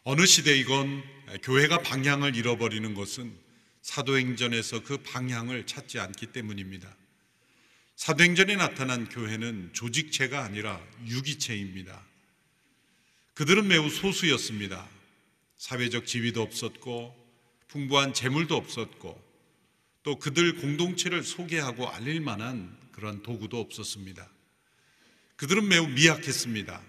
어느 시대이건 교회가 방향을 잃어버리는 것은 사도행전에서 그 방향을 찾지 않기 때문입니다. 사도행전에 나타난 교회는 조직체가 아니라 유기체입니다. 그들은 매우 소수였습니다. 사회적 지위도 없었고 풍부한 재물도 없었고 또 그들 공동체를 소개하고 알릴 만한 그런 도구도 없었습니다. 그들은 매우 미약했습니다.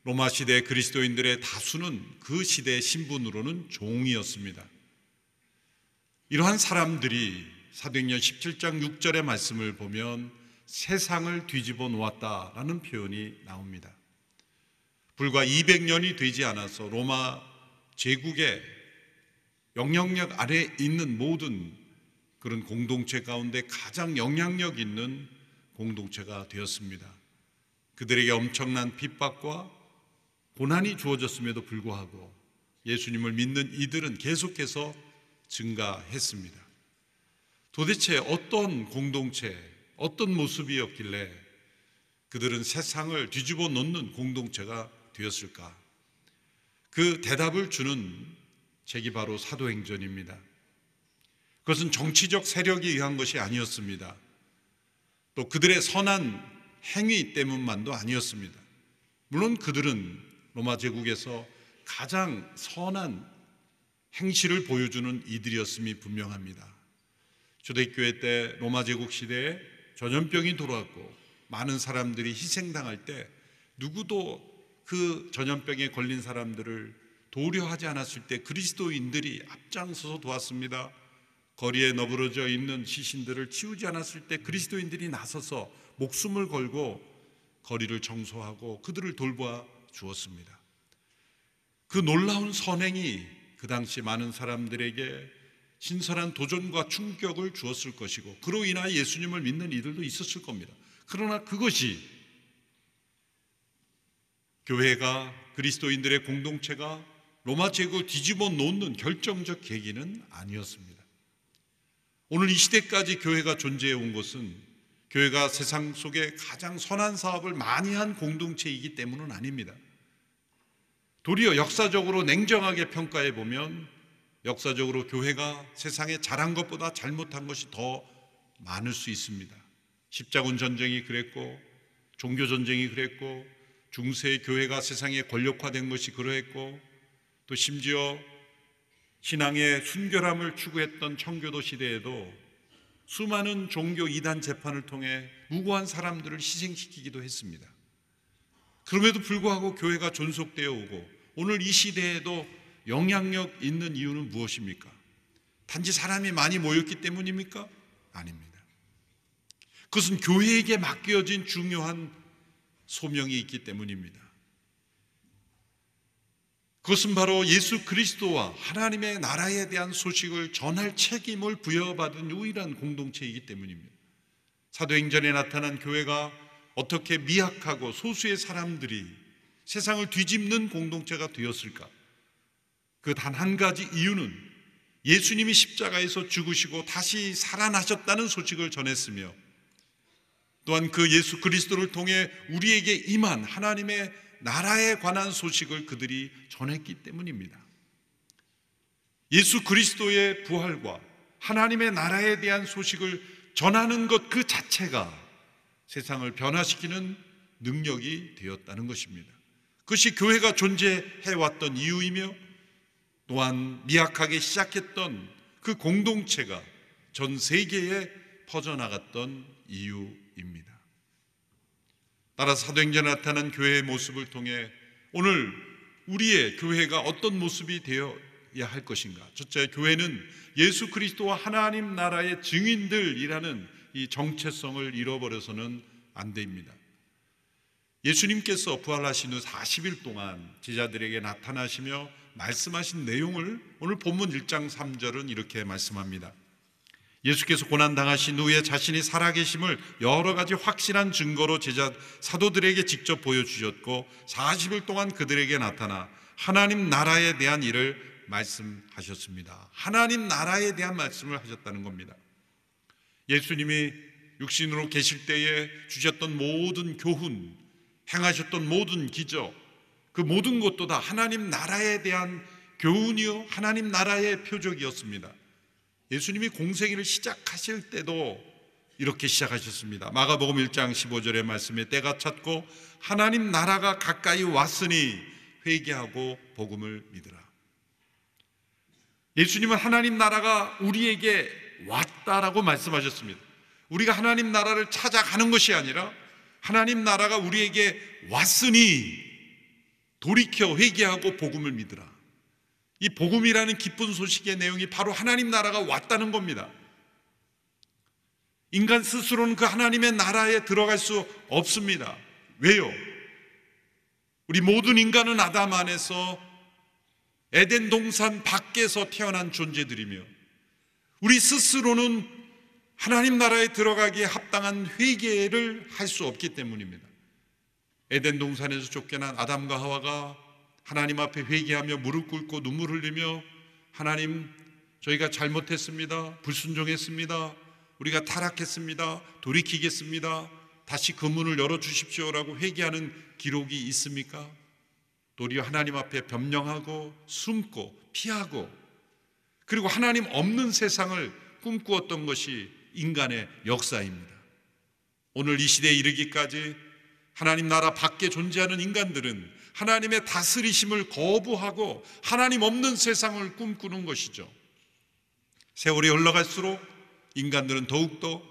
로마 시대 그리스도인들의 다수는 그 시대의 신분으로는 종이었습니다. 이러한 사람들이 사도행전 17장 6절의 말씀을 보면 세상을 뒤집어 놓았다라는 표현이 나옵니다. 불과 200년이 되지 않아서 로마 제국의 영향력 아래에 있는 모든 그런 공동체 가운데 가장 영향력 있는 공동체가 되었습니다. 그들에게 엄청난 핍박과 고난이 주어졌음에도 불구하고 예수님을 믿는 이들은 계속해서 증가했습니다. 도대체 어떤 공동체, 어떤 모습이었길래 그들은 세상을 뒤집어 놓는 공동체가 되었을까? 그 대답을 주는 책이 바로 사도행전입니다. 그것은 정치적 세력에 의한 것이 아니었습니다. 또 그들의 선한 행위 때문만도 아니었습니다. 물론 그들은 로마 제국에서 가장 선한 행실을 보여주는 이들이었음이 분명합니다. 초대교회 때 로마 제국 시대에 전염병이 돌아왔고 많은 사람들이 희생당할 때 누구도 그 전염병에 걸린 사람들을 도우려 하지 않았을 때 그리스도인들이 앞장서서 도왔습니다. 거리에 너부러져 있는 시신들을 치우지 않았을 때 그리스도인들이 나서서 목숨을 걸고 거리를 청소하고 그들을 돌봐 주었습니다. 그 놀라운 선행이 그 당시 많은 사람들에게 신선한 도전과 충격을 주었을 것이고 그로 인하여 예수님을 믿는 이들도 있었을 겁니다. 그러나 그것이 교회가, 그리스도인들의 공동체가 로마 제국을 뒤집어 놓는 결정적 계기는 아니었습니다. 오늘 이 시대까지 교회가 존재해 온 것은 교회가 세상 속에 가장 선한 사업을 많이 한 공동체이기 때문은 아닙니다. 도리어 역사적으로 냉정하게 평가해 보면 역사적으로 교회가 세상에 잘한 것보다 잘못한 것이 더 많을 수 있습니다. 십자군 전쟁이 그랬고 종교 전쟁이 그랬고 중세 교회가 세상에 권력화된 것이 그러했고 또 심지어 신앙의 순결함을 추구했던 청교도 시대에도 수많은 종교 이단 재판을 통해 무고한 사람들을 희생시키기도 했습니다. 그럼에도 불구하고 교회가 존속되어 오고 오늘 이 시대에도 영향력 있는 이유는 무엇입니까? 단지 사람이 많이 모였기 때문입니까? 아닙니다. 그것은 교회에게 맡겨진 중요한 소명이 있기 때문입니다. 그것은 바로 예수 그리스도와 하나님의 나라에 대한 소식을 전할 책임을 부여받은 유일한 공동체이기 때문입니다. 사도행전에 나타난 교회가 어떻게 미약하고 소수의 사람들이 세상을 뒤집는 공동체가 되었을까? 그 단 한 가지 이유는 예수님이 십자가에서 죽으시고 다시 살아나셨다는 소식을 전했으며 또한 그 예수 그리스도를 통해 우리에게 임한 하나님의 나라에 관한 소식을 그들이 전했기 때문입니다. 예수 그리스도의 부활과 하나님의 나라에 대한 소식을 전하는 것 그 자체가 세상을 변화시키는 능력이 되었다는 것입니다. 그것이 교회가 존재해왔던 이유이며 또한 미약하게 시작했던 그 공동체가 전 세계에 퍼져나갔던 이유입니다. 따라서 사도행전에 나타난 교회의 모습을 통해 오늘 우리의 교회가 어떤 모습이 되어야 할 것인가? 첫째, 교회는 예수 그리스도와 하나님 나라의 증인들이라는 이 정체성을 잃어버려서는 안 됩니다. 예수님께서 부활하신 후 40일 동안 제자들에게 나타나시며 말씀하신 내용을 오늘 본문 1장 3절은 이렇게 말씀합니다. 예수께서 고난당하신 후에 자신이 살아계심을 여러 가지 확실한 증거로 사도들에게 직접 보여주셨고 40일 동안 그들에게 나타나 하나님 나라에 대한 일을 말씀하셨습니다. 하나님 나라에 대한 말씀을 하셨다는 겁니다. 예수님이 육신으로 계실 때에 주셨던 모든 교훈, 행하셨던 모든 기적, 그 모든 것도 다 하나님 나라에 대한 교훈이요, 하나님 나라의 표적이었습니다. 예수님이 공생애를 시작하실 때도 이렇게 시작하셨습니다. 마가복음 1장 15절의 말씀에 때가 찼고 하나님 나라가 가까이 왔으니 회개하고 복음을 믿으라. 예수님은 하나님 나라가 우리에게 왔다라고 말씀하셨습니다. 우리가 하나님 나라를 찾아가는 것이 아니라 하나님 나라가 우리에게 왔으니 돌이켜 회개하고 복음을 믿으라. 이 복음이라는 기쁜 소식의 내용이 바로 하나님 나라가 왔다는 겁니다. 인간 스스로는 그 하나님의 나라에 들어갈 수 없습니다. 왜요? 우리 모든 인간은 아담 안에서 에덴 동산 밖에서 태어난 존재들이며 우리 스스로는 하나님 나라에 들어가기에 합당한 회개를 할 수 없기 때문입니다. 에덴 동산에서 쫓겨난 아담과 하와가 하나님 앞에 회개하며 무릎 꿇고 눈물 흘리며 하나님, 저희가 잘못했습니다. 불순종했습니다. 우리가 타락했습니다. 돌이키겠습니다. 다시 그 문을 열어주십시오라고 회개하는 기록이 있습니까? 도리어 하나님 앞에 변명하고 숨고 피하고 그리고 하나님 없는 세상을 꿈꾸었던 것이 인간의 역사입니다. 오늘 이 시대에 이르기까지 하나님 나라 밖에 존재하는 인간들은 하나님의 다스리심을 거부하고 하나님 없는 세상을 꿈꾸는 것이죠. 세월이 흘러갈수록 인간들은 더욱더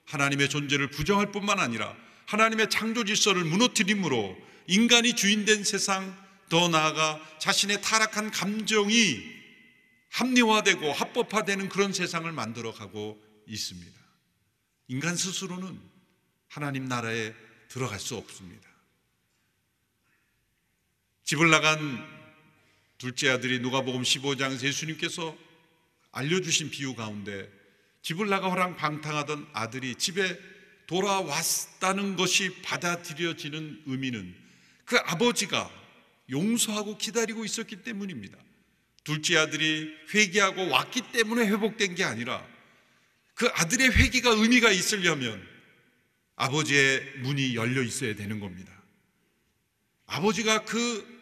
하나님의 존재를 부정할 뿐만 아니라 하나님의 창조 질서를 무너뜨림으로 인간이 주인된 세상, 더 나아가 자신의 타락한 감정이 합리화되고 합법화되는 그런 세상을 만들어가고 있습니다. 인간 스스로는 하나님 나라에 들어갈 수 없습니다. 집을 나간 둘째 아들이 누가복음 15장에서 예수님께서 알려주신 비유 가운데 집을 나가 호랑방탕하던 아들이 집에 돌아왔다는 것이 받아들여지는 의미는 그 아버지가 용서하고 기다리고 있었기 때문입니다. 둘째 아들이 회개하고 왔기 때문에 회복된 게 아니라 그 아들의 회개가 의미가 있으려면 아버지의 문이 열려 있어야 되는 겁니다. 아버지가 그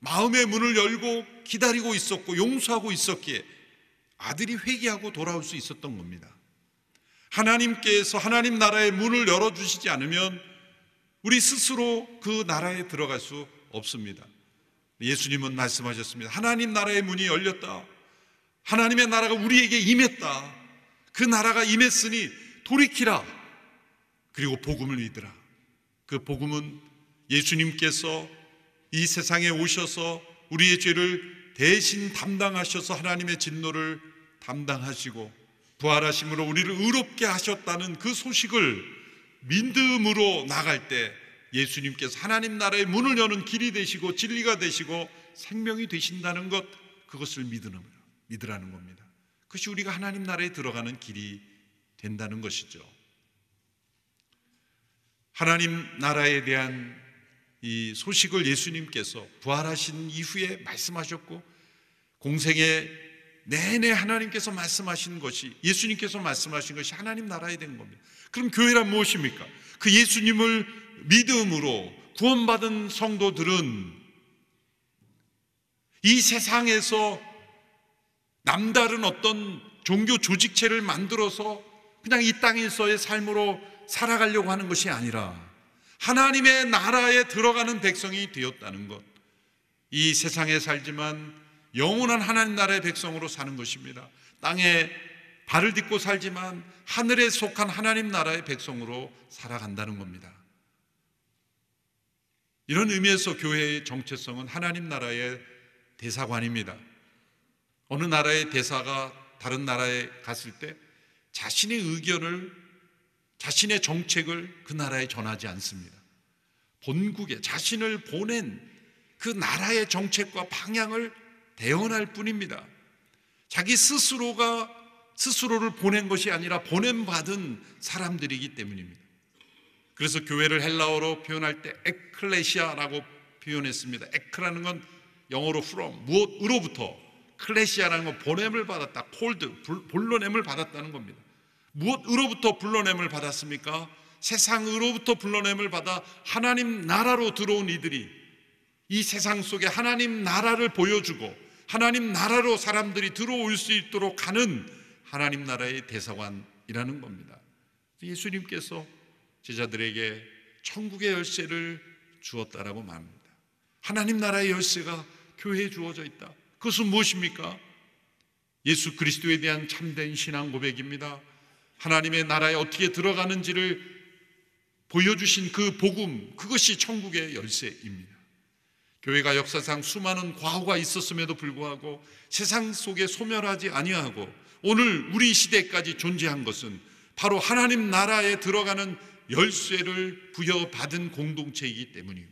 마음의 문을 열고 기다리고 있었고 용서하고 있었기에 아들이 회개하고 돌아올 수 있었던 겁니다. 하나님께서 하나님 나라의 문을 열어주시지 않으면 우리 스스로 그 나라에 들어갈 수 없습니다. 예수님은 말씀하셨습니다. 하나님 나라의 문이 열렸다. 하나님의 나라가 우리에게 임했다. 그 나라가 임했으니 돌이키라. 그리고 복음을 믿으라. 그 복음은 예수님께서 이 세상에 오셔서 우리의 죄를 대신 담당하셔서 하나님의 진노를 담당하시고 부활하심으로 우리를 의롭게 하셨다는 그 소식을 믿음으로 나갈 때 예수님께서 하나님 나라의 문을 여는 길이 되시고 진리가 되시고 생명이 되신다는 것, 그것을 믿으라는 겁니다. 그것이 우리가 하나님 나라에 들어가는 길이 된다는 것이죠. 하나님 나라에 대한 이 소식을 예수님께서 부활하신 이후에 말씀하셨고 공생애 내내 하나님께서 말씀하신 것이, 예수님께서 말씀하신 것이 하나님 나라에 된 겁니다. 그럼 교회란 무엇입니까? 그 예수님을 믿음으로 구원받은 성도들은 이 세상에서 남다른 어떤 종교 조직체를 만들어서 그냥 이 땅에서의 삶으로 살아가려고 하는 것이 아니라 하나님의 나라에 들어가는 백성이 되었다는 것, 이 세상에 살지만 영원한 하나님 나라의 백성으로 사는 것입니다. 땅에 발을 딛고 살지만 하늘에 속한 하나님 나라의 백성으로 살아간다는 겁니다. 이런 의미에서 교회의 정체성은 하나님 나라의 대사관입니다. 어느 나라의 대사가 다른 나라에 갔을 때 자신의 의견을, 자신의 정책을 그 나라에 전하지 않습니다. 본국에 자신을 보낸 그 나라의 정책과 방향을 대언할 뿐입니다. 자기 스스로를 보낸 것이 아니라 보냄받은 사람들이기 때문입니다. 그래서 교회를 헬라어로 표현할 때 에클레시아라고 표현했습니다. 에크라는 건 영어로 from, 무엇으로부터, 클레시아라는 건 보냄을 받았다, 콜드, 불러냄을 받았다는 겁니다. 무엇으로부터 불러냄을 받았습니까? 세상으로부터 불러냄을 받아 하나님 나라로 들어온 이들이 이 세상 속에 하나님 나라를 보여주고 하나님 나라로 사람들이 들어올 수 있도록 하는 하나님 나라의 대사관이라는 겁니다. 예수님께서 제자들에게 천국의 열쇠를 주었다라고 말합니다. 하나님 나라의 열쇠가 교회에 주어져 있다. 그것은 무엇입니까? 예수 그리스도에 대한 참된 신앙 고백입니다. 하나님의 나라에 어떻게 들어가는지를 보여주신 그 복음, 그것이 천국의 열쇠입니다. 교회가 역사상 수많은 과오가 있었음에도 불구하고 세상 속에 소멸하지 아니하고 오늘 우리 시대까지 존재한 것은 바로 하나님 나라에 들어가는 열쇠를 부여받은 공동체이기 때문이며,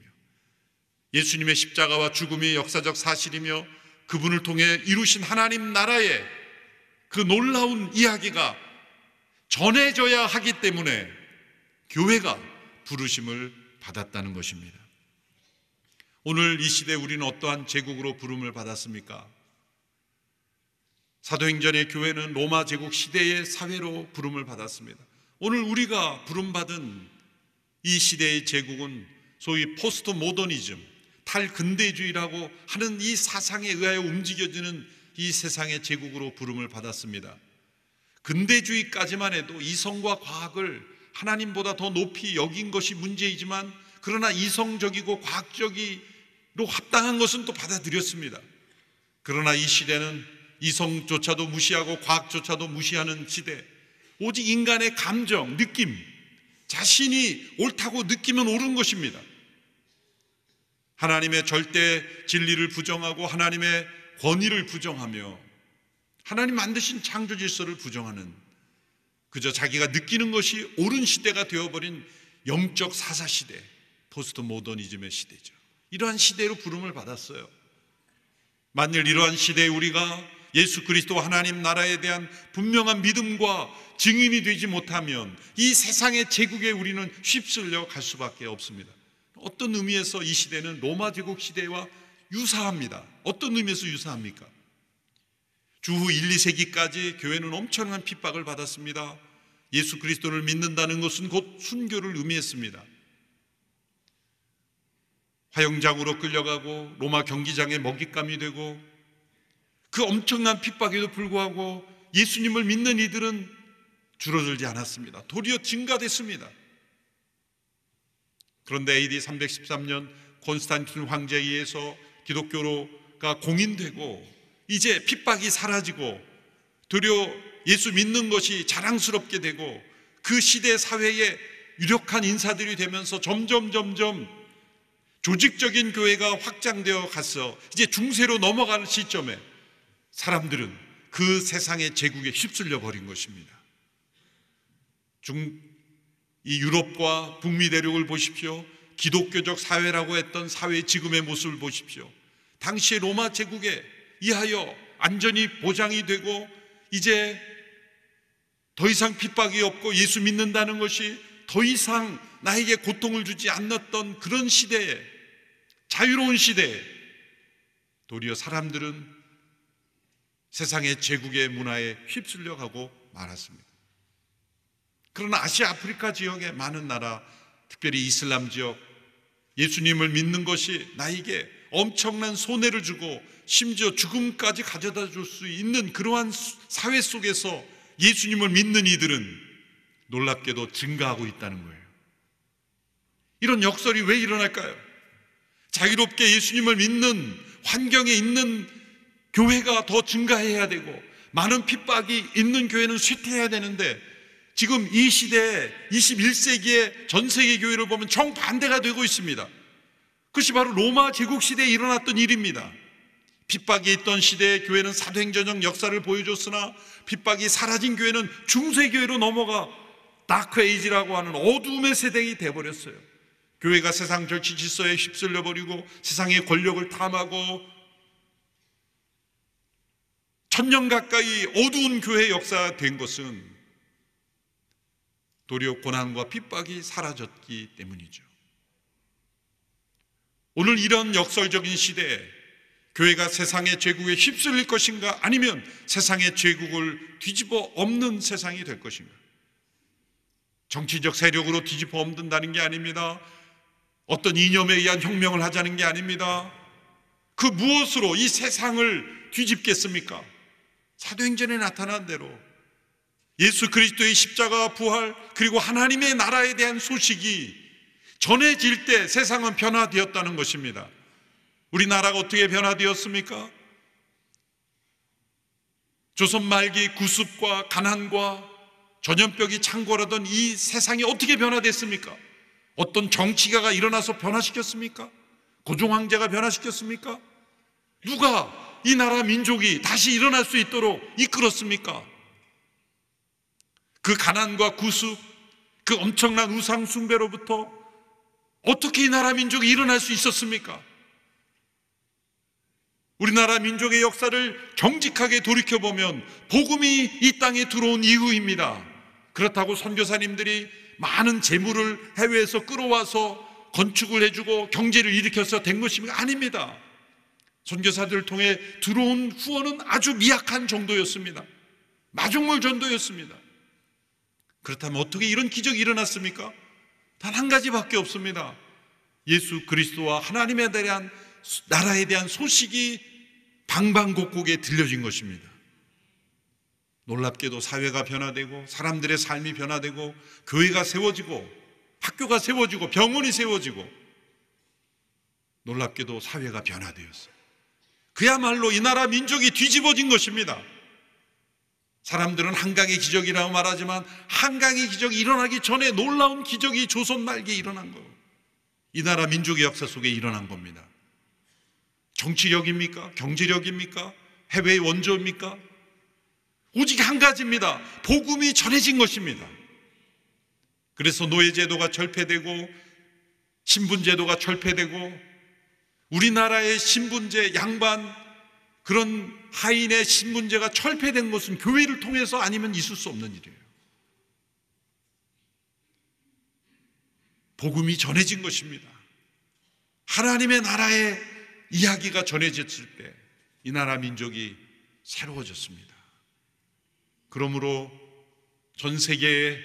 예수님의 십자가와 죽음이 역사적 사실이며 그분을 통해 이루신 하나님 나라의 그 놀라운 이야기가 전해져야 하기 때문에 교회가 부르심을 받았다는 것입니다. 오늘 이 시대에 우리는 어떠한 제국으로 부름을 받았습니까? 사도행전의 교회는 로마 제국 시대의 사회로 부름을 받았습니다. 오늘 우리가 부름받은 이 시대의 제국은 소위 포스트 모더니즘, 탈근대주의라고 하는 이 사상에 의하여 움직여지는 이 세상의 제국으로 부름을 받았습니다. 근대주의까지만 해도 이성과 과학을 하나님보다 더 높이 여긴 것이 문제이지만, 그러나 이성적이고 과학적으로 합당한 것은 또 받아들였습니다. 그러나 이 시대는 이성조차도 무시하고 과학조차도 무시하는 시대, 오직 인간의 감정, 느낌, 자신이 옳다고 느끼면 옳은 것입니다. 하나님의 절대 진리를 부정하고 하나님의 권위를 부정하며 하나님 만드신 창조 질서를 부정하는, 그저 자기가 느끼는 것이 옳은 시대가 되어버린 영적 사사 시대, 포스트 모더니즘의 시대죠. 이러한 시대로 부름을 받았어요. 만일 이러한 시대에 우리가 예수 그리스도 하나님 나라에 대한 분명한 믿음과 증인이 되지 못하면 이 세상의 제국에 우리는 휩쓸려 갈 수밖에 없습니다. 어떤 의미에서 이 시대는 로마 제국 시대와 유사합니다. 어떤 의미에서 유사합니까? 주후 1, 2세기까지 교회는 엄청난 핍박을 받았습니다. 예수 그리스도를 믿는다는 것은 곧 순교를 의미했습니다. 화형장으로 끌려가고 로마 경기장의 먹잇감이 되고, 그 엄청난 핍박에도 불구하고 예수님을 믿는 이들은 줄어들지 않았습니다. 도리어 증가됐습니다. 그런데 AD 313년 콘스탄틴 황제에 의해서 기독교가 공인되고 이제 핍박이 사라지고 도리어 예수 믿는 것이 자랑스럽게 되고 그 시대 사회에 유력한 인사들이 되면서 점점 조직적인 교회가 확장되어 가서 이제 중세로 넘어가는 시점에 사람들은 그 세상의 제국에 휩쓸려 버린 것입니다. 이 유럽과 북미 대륙을 보십시오. 기독교적 사회라고 했던 사회의 지금의 모습을 보십시오. 당시의 로마 제국에 의하여 안전이 보장이 되고 이제 더 이상 핍박이 없고 예수 믿는다는 것이 더 이상 나에게 고통을 주지 않았던 그런 시대에, 자유로운 시대에 도리어 사람들은 세상의 제국의 문화에 휩쓸려 가고 말았습니다. 그러나 아시아 아프리카 지역의 많은 나라, 특별히 이슬람 지역, 예수님을 믿는 것이 나에게 엄청난 손해를 주고 심지어 죽음까지 가져다 줄 수 있는 그러한 사회 속에서 예수님을 믿는 이들은 놀랍게도 증가하고 있다는 거예요. 이런 역설이 왜 일어날까요? 자유롭게 예수님을 믿는 환경에 있는 교회가 더 증가해야 되고 많은 핍박이 있는 교회는 쇠퇴해야 되는데, 지금 이 시대에 21세기의 전 세계 교회를 보면 정반대가 되고 있습니다. 그것이 바로 로마 제국 시대에 일어났던 일입니다. 핍박이 있던 시대에 교회는 사도행전적 역사를 보여줬으나 핍박이 사라진 교회는 중세교회로 넘어가 다크에이지라고 하는 어둠의 세대가 되어버렸어요. 교회가 세상 절치 질서에 휩쓸려 버리고 세상의 권력을 탐하고 천년 가까이 어두운 교회의 역사가 된 것은 도리어 고난과 핍박이 사라졌기 때문이죠. 오늘 이런 역설적인 시대에 교회가 세상의 제국에 휩쓸릴 것인가, 아니면 세상의 제국을 뒤집어 엎는 세상이 될 것인가? 정치적 세력으로 뒤집어 엎는다는 게 아닙니다. 어떤 이념에 의한 혁명을 하자는 게 아닙니다. 그 무엇으로 이 세상을 뒤집겠습니까? 사도행전에 나타난 대로 예수 그리스도의 십자가 부활, 그리고 하나님의 나라에 대한 소식이 전해질 때 세상은 변화되었다는 것입니다. 우리나라가 어떻게 변화되었습니까? 조선 말기 구습과 가난과 전염병이 창궐하던 이 세상이 어떻게 변화됐습니까? 어떤 정치가가 일어나서 변화시켰습니까? 고종황제가 변화시켰습니까? 누가 이 나라 민족이 다시 일어날 수 있도록 이끌었습니까? 그 가난과 구습, 그 엄청난 우상 숭배로부터 어떻게 이 나라 민족이 일어날 수 있었습니까? 우리나라 민족의 역사를 정직하게 돌이켜보면 복음이 이 땅에 들어온 이후입니다. 그렇다고 선교사님들이 많은 재물을 해외에서 끌어와서 건축을 해주고 경제를 일으켜서 된 것입니까? 아닙니다. 선교사들을 통해 들어온 후원은 아주 미약한 정도였습니다. 마중물 정도였습니다. 그렇다면 어떻게 이런 기적이 일어났습니까? 단 한 가지밖에 없습니다. 예수 그리스도와 하나님에 대한 나라에 대한 소식이 방방곡곡에 들려진 것입니다. 놀랍게도 사회가 변화되고 사람들의 삶이 변화되고 교회가 세워지고 학교가 세워지고 병원이 세워지고 놀랍게도 사회가 변화되었어요. 그야말로 이 나라 민족이 뒤집어진 것입니다. 사람들은 한강의 기적이라고 말하지만 한강의 기적이 일어나기 전에 놀라운 기적이 조선 말기에 일어난 거예요. 이 나라 민족의 역사 속에 일어난 겁니다. 정치력입니까? 경제력입니까? 해외의 원조입니까? 오직 한 가지입니다. 복음이 전해진 것입니다. 그래서 노예제도가 철폐되고 신분제도가 철폐되고 우리나라의 신분제 양반 그런 하인의 신분제가 철폐된 것은 교회를 통해서 아니면 있을 수 없는 일이에요. 복음이 전해진 것입니다. 하나님의 나라의 이야기가 전해졌을 때 이 나라 민족이 새로워졌습니다. 그러므로 전 세계에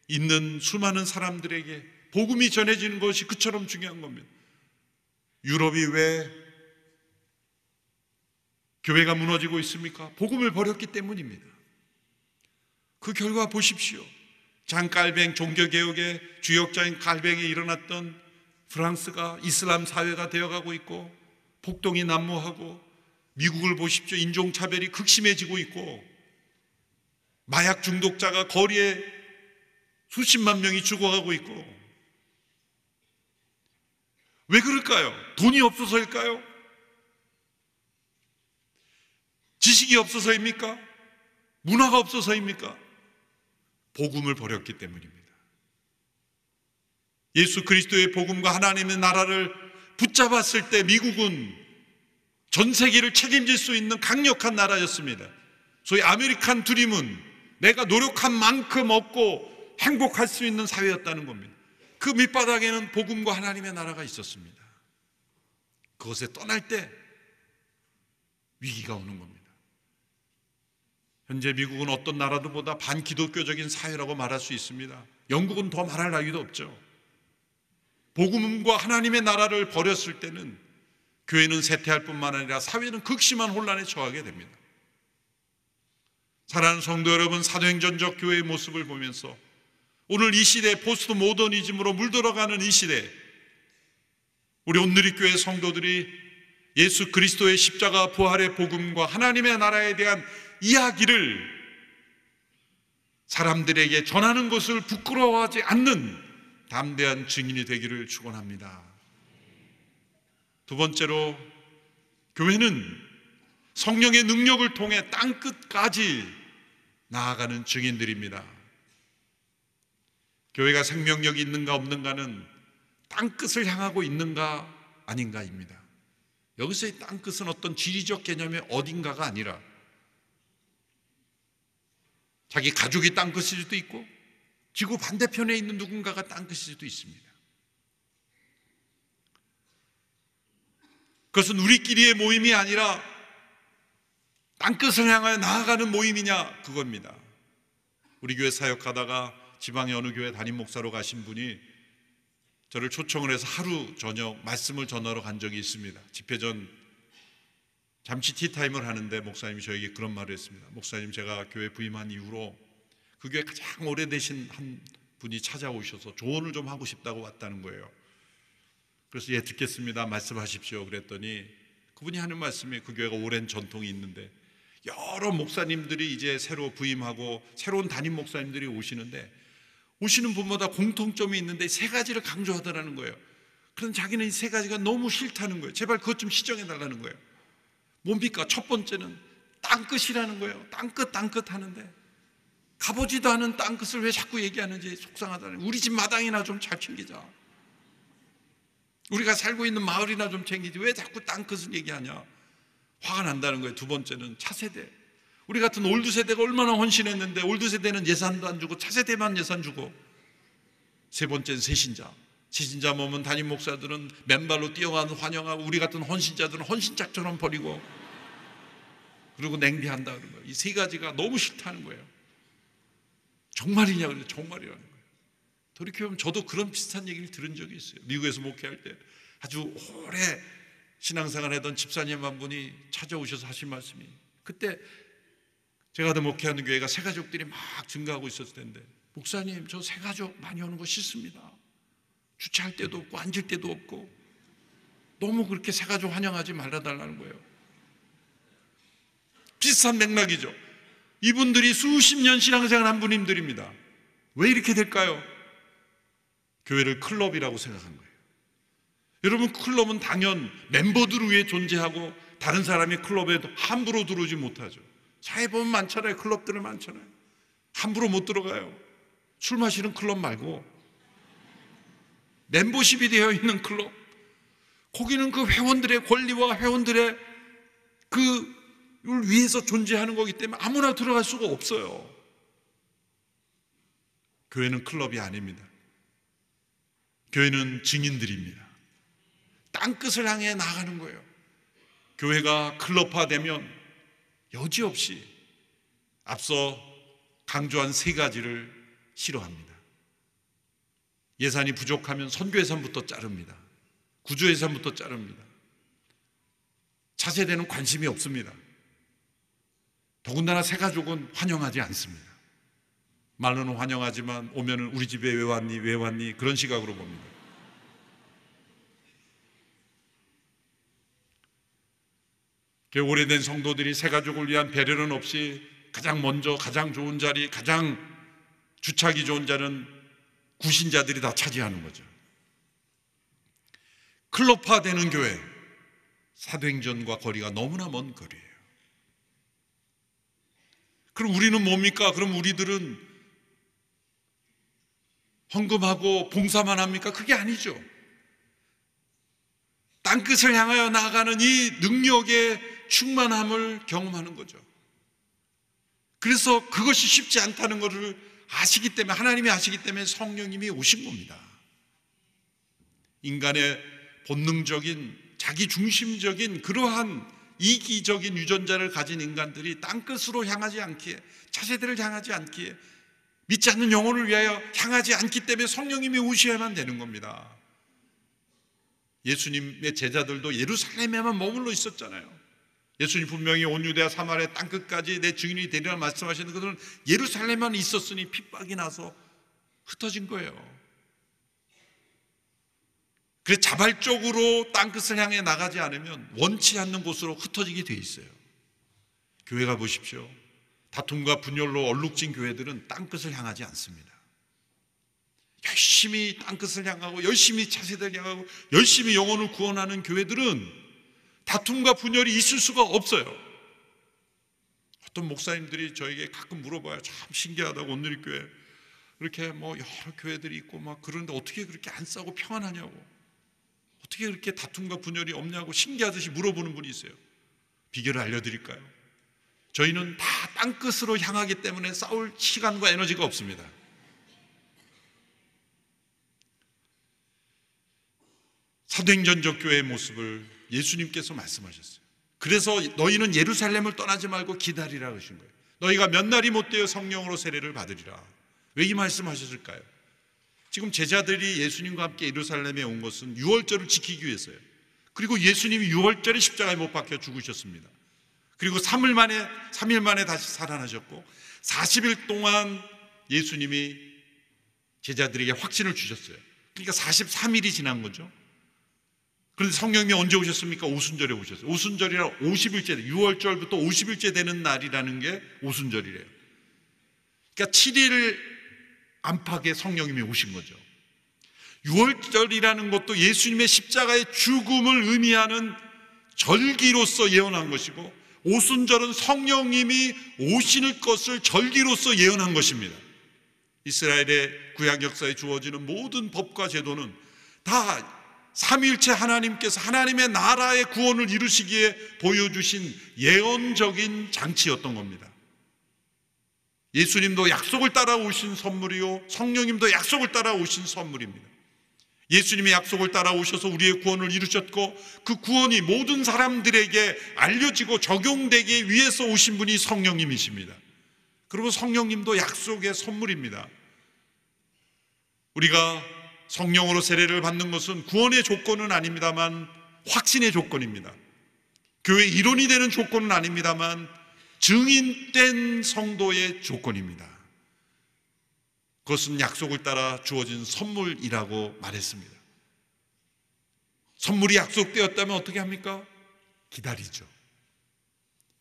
있는 수많은 사람들에게 복음이 전해지는 것이 그처럼 중요한 겁니다. 유럽이 왜 교회가 무너지고 있습니까? 복음을 버렸기 때문입니다. 그 결과 보십시오. 장 깔뱅 종교개혁의 주역자인 깔뱅이 일어났던 프랑스가 이슬람 사회가 되어가고 있고 폭동이 난무하고 미국을 보십시오. 인종차별이 극심해지고 있고 마약 중독자가 거리에 수십만 명이 죽어가고 있고 왜 그럴까요? 돈이 없어서일까요? 지식이 없어서입니까? 문화가 없어서입니까? 복음을 버렸기 때문입니다. 예수 그리스도의 복음과 하나님의 나라를 붙잡았을 때 미국은 전 세계를 책임질 수 있는 강력한 나라였습니다. 소위 아메리칸 드림은 내가 노력한 만큼 얻고 행복할 수 있는 사회였다는 겁니다. 그 밑바닥에는 복음과 하나님의 나라가 있었습니다. 그것에 떠날 때 위기가 오는 겁니다. 현재 미국은 어떤 나라도보다 반기독교적인 사회라고 말할 수 있습니다. 영국은 더 말할 나위도 없죠. 복음과 하나님의 나라를 버렸을 때는 교회는 쇠퇴할 뿐만 아니라 사회는 극심한 혼란에 처하게 됩니다. 사랑하는 성도 여러분, 사도행전적 교회의 모습을 보면서 오늘 이 시대 포스트 모더니즘으로 물들어가는 이 시대 우리 온누리교회 성도들이 예수 그리스도의 십자가 부활의 복음과 하나님의 나라에 대한 이야기를 사람들에게 전하는 것을 부끄러워하지 않는 담대한 증인이 되기를 축원합니다. 두 번째로 교회는 성령의 능력을 통해 땅끝까지 나아가는 증인들입니다. 교회가 생명력이 있는가 없는가는 땅끝을 향하고 있는가 아닌가입니다. 여기서의 땅끝은 어떤 지리적 개념의 어딘가가 아니라 자기 가족이 땅끝일 수도 있고 지구 반대편에 있는 누군가가 땅끝일 수도 있습니다. 그것은 우리끼리의 모임이 아니라 땅끝을 향하여 나아가는 모임이냐 그겁니다. 우리 교회 사역하다가 지방의 어느 교회 담임 목사로 가신 분이 저를 초청을 해서 하루 저녁 말씀을 전하러 간 적이 있습니다. 집회 전 잠시 티타임을 하는데 목사님이 저에게 그런 말을 했습니다. 목사님, 제가 교회 부임한 이후로 그 교회 가장 오래되신 한 분이 찾아오셔서 조언을 좀 하고 싶다고 왔다는 거예요. 그래서 예, 듣겠습니다, 말씀하십시오 그랬더니 그분이 하는 말씀이, 그 교회가 오랜 전통이 있는데 여러 목사님들이 이제 새로 부임하고 새로운 담임 목사님들이 오시는데 오시는 분마다 공통점이 있는데 세 가지를 강조하더라는 거예요. 그런데 자기는 이 세 가지가 너무 싫다는 거예요. 제발 그것 좀 시정해 달라는 거예요. 뭡니까? 첫 번째는 땅끝이라는 거예요. 땅끝 하는데 가보지도 않은 땅끝을 왜 자꾸 얘기하는지 속상하다는 거예요. 우리 집 마당이나 좀 잘 챙기자. 우리가 살고 있는 마을이나 좀 챙기지 왜 자꾸 땅끝을 얘기하냐. 화가 난다는 거예요. 두 번째는 차세대. 우리 같은 올드세대가 얼마나 헌신했는데 올드세대는 예산도 안 주고 차세대만 예산 주고. 세 번째는 새신자. 새신자 모면 담임 목사들은 맨발로 뛰어가는 환영하고 우리 같은 헌신자들은 헌신짝처럼 버리고 그리고 냉비한다 그런 거예요. 이 세 가지가 너무 싫다는 거예요. 정말이냐 그래요. 정말이라는 거예요. 돌이켜보면 저도 그런 비슷한 얘기를 들은 적이 있어요. 미국에서 목회할 때 아주 오래 신앙생활 하던 집사님 한 분이 찾아오셔서 하신 말씀이, 그때 제가 더 목회하는 교회가 새가족들이 막 증가하고 있었을 텐데, 목사님 저 새가족 많이 오는 거 싫습니다. 주차할 데도 없고 앉을 데도 없고 너무 그렇게 새가족 환영하지 말아달라는 거예요. 비슷한 맥락이죠. 이분들이 수십 년 신앙생활 한 분님들입니다. 왜 이렇게 될까요? 교회를 클럽이라고 생각한 거예요. 여러분, 클럽은 당연 멤버들을 위해 존재하고 다른 사람이 클럽에 함부로 들어오지 못하죠. 사회 보면 많잖아요. 클럽들은 많잖아요. 함부로 못 들어가요. 술 마시는 클럽 말고 멤버십이 되어 있는 클럽, 거기는 그 회원들의 권리와 회원들의 그를 위해서 존재하는 거기 때문에 아무나 들어갈 수가 없어요. 교회는 클럽이 아닙니다. 교회는 증인들입니다. 땅끝을 향해 나아가는 거예요. 교회가 클럽화되면 여지없이 앞서 강조한 세 가지를 싫어합니다. 예산이 부족하면 선교 예산부터 자릅니다. 구조 예산부터 자릅니다. 차세대는 관심이 없습니다. 더군다나 새가족은 환영하지 않습니다. 말로는 환영하지만 오면은 우리 집에 왜 왔니 그런 시각으로 봅니다. 오래된 성도들이 새가족을 위한 배려는 없이 가장 먼저 가장 좋은 자리, 가장 주차하기 좋은 자는 구신자들이 다 차지하는 거죠. 클럽화되는 교회, 사도행전과 거리가 너무나 먼 거리예요. 그럼 우리는 뭡니까? 그럼 우리들은 헌금하고 봉사만 합니까? 그게 아니죠. 땅끝을 향하여 나아가는 이 능력의 충만함을 경험하는 거죠. 그래서 그것이 쉽지 않다는 것을 아시기 때문에, 하나님이 아시기 때문에 성령님이 오신 겁니다. 인간의 본능적인 자기중심적인 그러한 이기적인 유전자를 가진 인간들이 땅끝으로 향하지 않기에, 차세대를 향하지 않기에, 믿지 않는 영혼을 위하여 향하지 않기 때문에 성령님이 오셔야만 되는 겁니다. 예수님의 제자들도 예루살렘에만 머물러 있었잖아요. 예수님 분명히 온 유대와 사마리아 땅끝까지 내 증인이 되리라 말씀하셨는데 그들은 예루살렘만 있었으니 핍박이 나서 흩어진 거예요. 그래서 자발적으로 땅끝을 향해 나가지 않으면 원치 않는 곳으로 흩어지게 돼 있어요. 교회가 보십시오. 다툼과 분열로 얼룩진 교회들은 땅끝을 향하지 않습니다. 열심히 땅끝을 향하고 열심히 차세대를 향하고 열심히 영혼을 구원하는 교회들은 다툼과 분열이 있을 수가 없어요. 어떤 목사님들이 저에게 가끔 물어봐요. 참 신기하다고, 온누리교회 이렇게 뭐 여러 교회들이 있고 막 그런데 어떻게 그렇게 안 싸우고 평안하냐고, 어떻게 그렇게 다툼과 분열이 없냐고 신기하듯이 물어보는 분이 있어요. 비결을 알려드릴까요? 저희는 다 땅끝으로 향하기 때문에 싸울 시간과 에너지가 없습니다. 사도행전적 교회의 모습을 예수님께서 말씀하셨어요. 그래서 너희는 예루살렘을 떠나지 말고 기다리라 그러신 거예요. 너희가 몇 날이 못 되어 성령으로 세례를 받으리라. 왜 이 말씀하셨을까요? 지금 제자들이 예수님과 함께 예루살렘에 온 것은 유월절을 지키기 위해서예요. 그리고 예수님이 유월절에 십자가에 못 박혀 죽으셨습니다. 그리고 3일 만에 다시 살아나셨고 40일 동안 예수님이 제자들에게 확신을 주셨어요. 그러니까 43일이 지난 거죠. 그런데 성령님이 언제 오셨습니까? 오순절에 오셨어요. 오순절이라 50일째, 6월절부터 50일째 되는 날이라는 게 오순절이래요. 그러니까 7일 안팎에 성령님이 오신 거죠. 6월절이라는 것도 예수님의 십자가의 죽음을 의미하는 절기로서 예언한 것이고, 오순절은 성령님이 오실 것을 절기로서 예언한 것입니다. 이스라엘의 구약 역사에 주어지는 모든 법과 제도는 다 삼위일체 하나님께서 하나님의 나라의 구원을 이루시기에 보여주신 예언적인 장치였던 겁니다. 예수님도 약속을 따라 오신 선물이요, 성령님도 약속을 따라 오신 선물입니다. 예수님의 약속을 따라 오셔서 우리의 구원을 이루셨고, 그 구원이 모든 사람들에게 알려지고 적용되기 위해서 오신 분이 성령님이십니다. 그리고 성령님도 약속의 선물입니다. 우리가 성령으로 세례를 받는 것은 구원의 조건은 아닙니다만 확신의 조건입니다. 교회 일원이 되는 조건은 아닙니다만 증인된 성도의 조건입니다. 그것은 약속을 따라 주어진 선물이라고 말했습니다. 선물이 약속되었다면 어떻게 합니까? 기다리죠.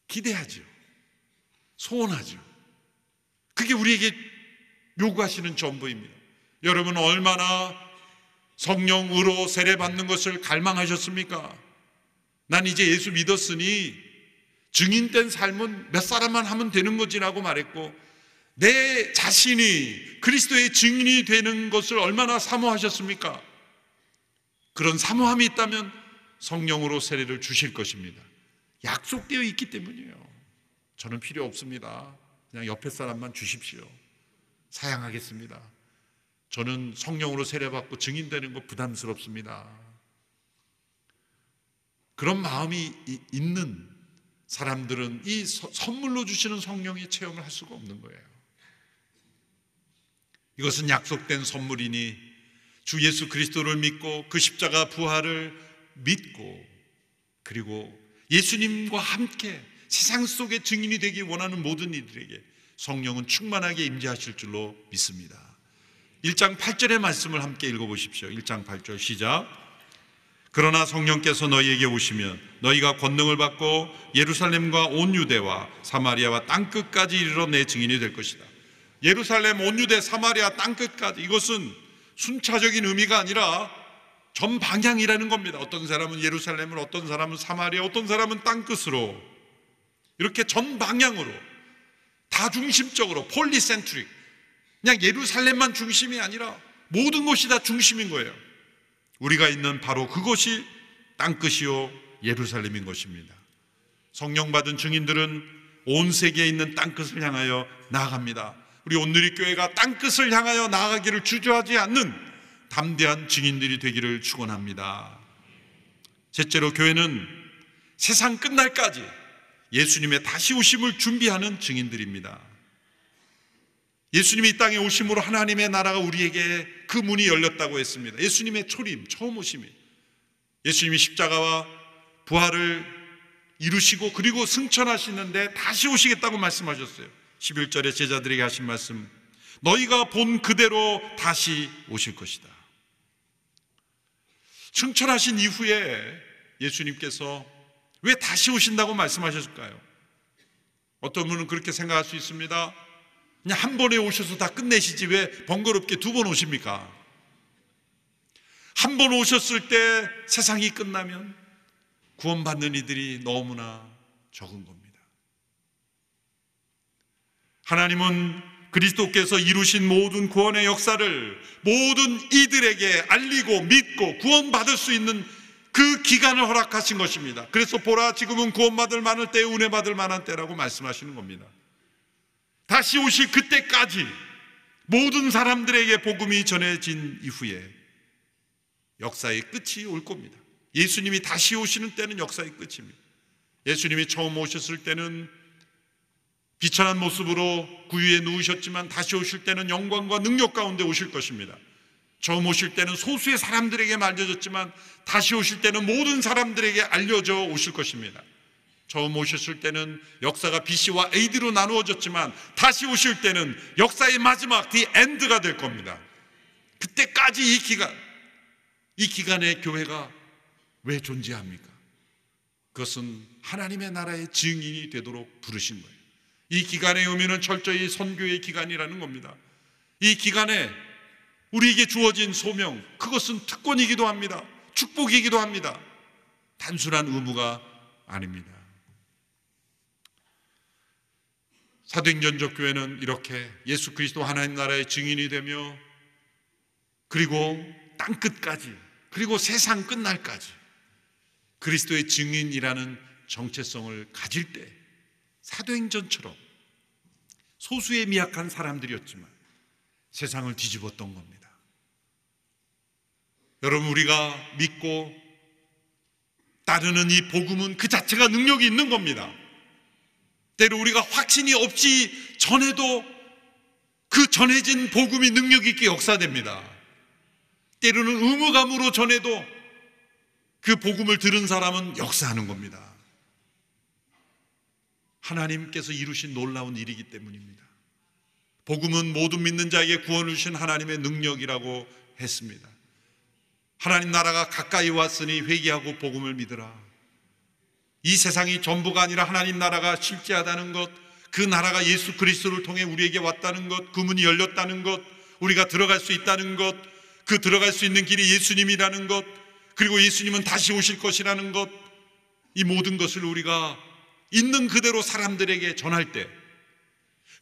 기대하죠. 소원하죠. 그게 우리에게 요구하시는 전부입니다. 여러분, 얼마나 성령으로 세례받는 것을 갈망하셨습니까? 난 이제 예수 믿었으니 증인된 삶은 몇 사람만 하면 되는 거지라고 말했고, 내 자신이 그리스도의 증인이 되는 것을 얼마나 사모하셨습니까? 그런 사모함이 있다면 성령으로 세례를 주실 것입니다. 약속되어 있기 때문이에요. 저는 필요 없습니다. 그냥 옆에 사람만 주십시오. 사양하겠습니다. 저는 성령으로 세례받고 증인되는 거 부담스럽습니다. 그런 마음이 있는 사람들은 이 선물로 주시는 성령의 체험을 할 수가 없는 거예요. 이것은 약속된 선물이니 주 예수 그리스도를 믿고 그 십자가 부활을 믿고, 그리고 예수님과 함께 세상 속의 증인이 되기 원하는 모든 이들에게 성령은 충만하게 임재하실 줄로 믿습니다. 1장 8절의 말씀을 함께 읽어보십시오. 1장 8절 시작. 그러나 성령께서 너희에게 오시면 너희가 권능을 받고 예루살렘과 온 유대와 사마리아와 땅끝까지 이르러 내 증인이 될 것이다. 예루살렘, 온 유대, 사마리아 땅끝까지, 이것은 순차적인 의미가 아니라 전 방향이라는 겁니다. 어떤 사람은 예루살렘을, 어떤 사람은 사마리아, 어떤 사람은 땅끝으로, 이렇게 전 방향으로 다중심적으로 폴리센트릭, 그냥 예루살렘만 중심이 아니라 모든 것이 다 중심인 거예요. 우리가 있는 바로 그것이 땅끝이요 예루살렘인 것입니다. 성령 받은 증인들은 온 세계에 있는 땅끝을 향하여 나아갑니다. 우리 온누리교회가 땅끝을 향하여 나아가기를 주저하지 않는 담대한 증인들이 되기를 축원합니다. 셋째로, 교회는 세상 끝날까지 예수님의 다시 오심을 준비하는 증인들입니다. 예수님이 이 땅에 오심으로 하나님의 나라가 우리에게 그 문이 열렸다고 했습니다. 예수님의 초림, 처음 오심이, 예수님이 십자가와 부활을 이루시고 그리고 승천하시는데 다시 오시겠다고 말씀하셨어요. 11절에 제자들에게 하신 말씀, 너희가 본 그대로 다시 오실 것이다. 승천하신 이후에 예수님께서 왜 다시 오신다고 말씀하셨을까요? 어떤 분은 그렇게 생각할 수 있습니다. 그냥 한 번에 오셔서 다 끝내시지 왜 번거롭게 두 번 오십니까? 한 번 오셨을 때 세상이 끝나면 구원받는 이들이 너무나 적은 겁니다. 하나님은 그리스도께서 이루신 모든 구원의 역사를 모든 이들에게 알리고 믿고 구원받을 수 있는 그 기간을 허락하신 것입니다. 그래서 보라, 지금은 구원받을 만한 때, 은혜받을 만한 때라고 말씀하시는 겁니다. 다시 오실 그때까지 모든 사람들에게 복음이 전해진 이후에 역사의 끝이 올 겁니다. 예수님이 다시 오시는 때는 역사의 끝입니다. 예수님이 처음 오셨을 때는 비천한 모습으로 구유에 누우셨지만 다시 오실 때는 영광과 능력 가운데 오실 것입니다. 처음 오실 때는 소수의 사람들에게 알려졌지만 다시 오실 때는 모든 사람들에게 알려져 오실 것입니다. 처음 오셨을 때는 역사가 BC와 AD로 나누어졌지만 다시 오실 때는 역사의 마지막 The End가 될 겁니다. 그때까지 이 기간에 교회가 왜 존재합니까? 그것은 하나님의 나라의 증인이 되도록 부르신 거예요. 이 기간의 의미는 철저히 선교의 기간이라는 겁니다. 이 기간에 우리에게 주어진 소명, 그것은 특권이기도 합니다. 축복이기도 합니다. 단순한 의무가 아닙니다. 사도행전적 교회는 이렇게 예수 그리스도 하나님 나라의 증인이 되며 그리고 땅끝까지 그리고 세상 끝날까지 그리스도의 증인이라는 정체성을 가질 때 사도행전처럼 소수의 미약한 사람들이었지만 세상을 뒤집었던 겁니다. 여러분, 우리가 믿고 따르는 이 복음은 그 자체가 능력이 있는 겁니다. 때로 우리가 확신이 없이 전해도 그 전해진 복음이 능력 있게 역사됩니다. 때로는 의무감으로 전해도 그 복음을 들은 사람은 역사하는 겁니다. 하나님께서 이루신 놀라운 일이기 때문입니다. 복음은 모든 믿는 자에게 구원을 주신 하나님의 능력이라고 했습니다. 하나님 나라가 가까이 왔으니 회개하고 복음을 믿으라. 이 세상이 전부가 아니라 하나님 나라가 실제하다는 것, 그 나라가 예수 그리스도를 통해 우리에게 왔다는 것, 그 문이 열렸다는 것, 우리가 들어갈 수 있다는 것, 그 들어갈 수 있는 길이 예수님이라는 것, 그리고 예수님은 다시 오실 것이라는 것, 이 모든 것을 우리가 있는 그대로 사람들에게 전할 때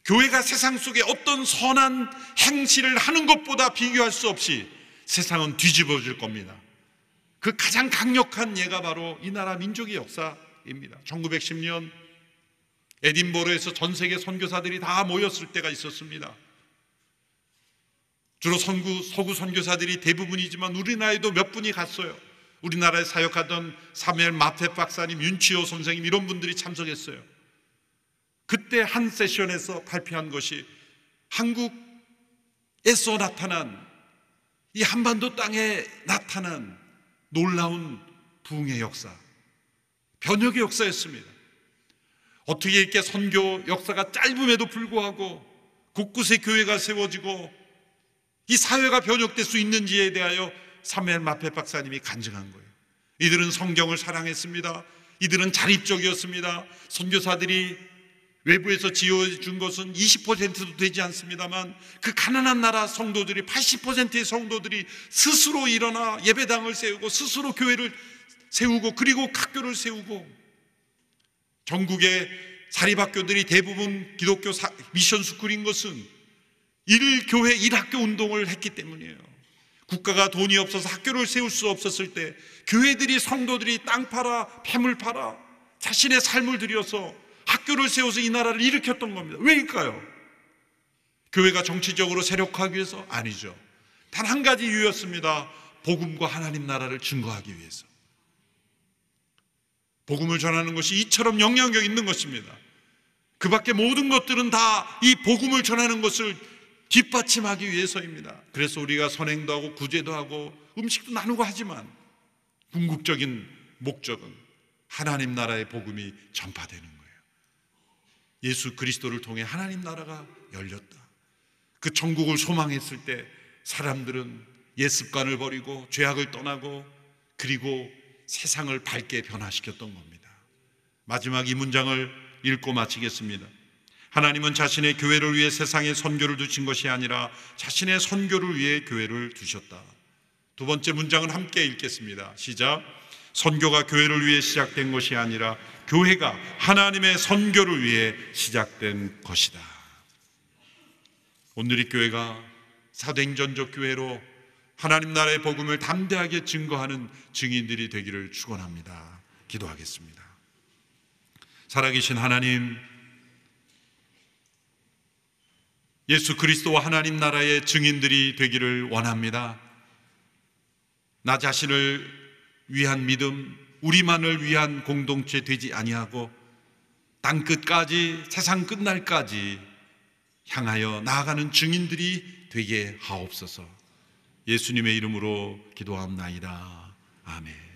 교회가 세상 속에 어떤 선한 행실을 하는 것보다 비교할 수 없이 세상은 뒤집어질 겁니다. 그 가장 강력한 예가 바로 이 나라 민족의 역사입니다. 1910년 에딘버러에서 전 세계 선교사들이 다 모였을 때가 있었습니다. 주로 서구 선교사들이 대부분이지만 우리나라에도 몇 분이 갔어요. 우리나라에 사역하던 사무엘 마텟 박사님, 윤치호 선생님, 이런 분들이 참석했어요. 그때 한 세션에서 발표한 것이 한국에서 나타난, 이 한반도 땅에 나타난 놀라운 부흥의 역사, 변혁의 역사였습니다. 어떻게 이렇게 선교 역사가 짧음에도 불구하고 곳곳에 교회가 세워지고 이 사회가 변혁될 수 있는지에 대하여 사무엘 마텟 박사님이 간증한 거예요. 이들은 성경을 사랑했습니다. 이들은 자립적이었습니다. 선교사들이 외부에서 지어준 것은 20%도 되지 않습니다만 그 가난한 나라 성도들이 80%의 성도들이 스스로 일어나 예배당을 세우고 스스로 교회를 세우고 그리고 학교를 세우고, 전국의 사립학교들이 대부분 기독교 미션 스쿨인 것은 1교회 1학교 운동을 했기 때문이에요. 국가가 돈이 없어서 학교를 세울 수 없었을 때 교회들이, 성도들이 땅 팔아 폐물 팔아 자신의 삶을 들여서 학교를 세워서 이 나라를 일으켰던 겁니다. 왜일까요? 교회가 정치적으로 세력화하기 위해서? 아니죠. 단 한 가지 이유였습니다. 복음과 하나님 나라를 증거하기 위해서. 복음을 전하는 것이 이처럼 영향력 있는 것입니다. 그 밖에 모든 것들은 다 이 복음을 전하는 것을 뒷받침하기 위해서입니다. 그래서 우리가 선행도 하고 구제도 하고 음식도 나누고 하지만 궁극적인 목적은 하나님 나라의 복음이 전파되는 거예요. 예수 그리스도를 통해 하나님 나라가 열렸다. 그 천국을 소망했을 때 사람들은 옛 습관을 버리고 죄악을 떠나고 그리고 세상을 밝게 변화시켰던 겁니다. 마지막 이 문장을 읽고 마치겠습니다. 하나님은 자신의 교회를 위해 세상에 선교를 두신 것이 아니라 자신의 선교를 위해 교회를 두셨다. 두 번째 문장은 함께 읽겠습니다. 시작. 선교가 교회를 위해 시작된 것이 아니라 교회가 하나님의 선교를 위해 시작된 것이다. 오늘의 교회가 사도행전적 교회로 하나님 나라의 복음을 담대하게 증거하는 증인들이 되기를 축원합니다. 기도하겠습니다. 살아계신 하나님, 예수 그리스도와 하나님 나라의 증인들이 되기를 원합니다. 나 자신을 위한 믿음, 우리만을 위한 공동체 되지 아니하고 땅끝까지, 세상 끝날까지 향하여 나아가는 증인들이 되게 하옵소서. 예수님의 이름으로 기도합나이다. 아멘.